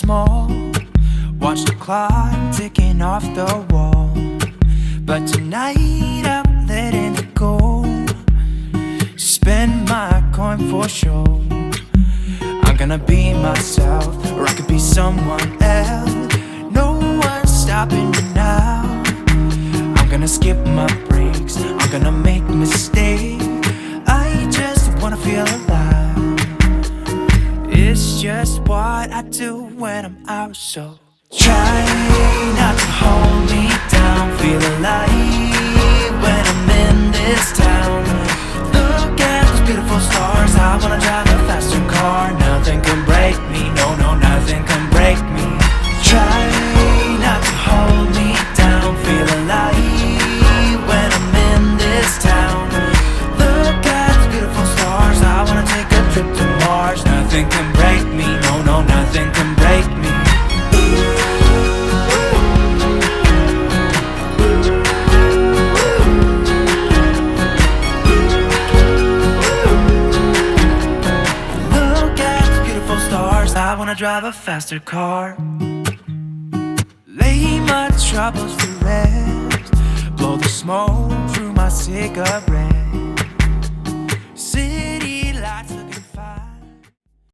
small. Watch the clock ticking off the wall. But tonight I'm letting it go. Spend my coin for sure. I'm gonna be myself, or I could be someone else. No one's stopping me now. I'm gonna skip my breaks, I'm gonna make mistakes. I just wanna feel alive. It's just what I do when I'm out, so try not to hold me down. Feel alive when I'm in this town. Look at those beautiful stars. I wanna drive a faster car. Nothing can break me, no, no, nothing can break me. Try not to hold me down. Feel alive when I'm in this town. Look at those beautiful stars. I wanna take a trip to Mars. Nothing can break me, no, no, nothing can break me. I wanna drive a faster car. Lay my troubles to rest. Blow the smoke through my cigarette.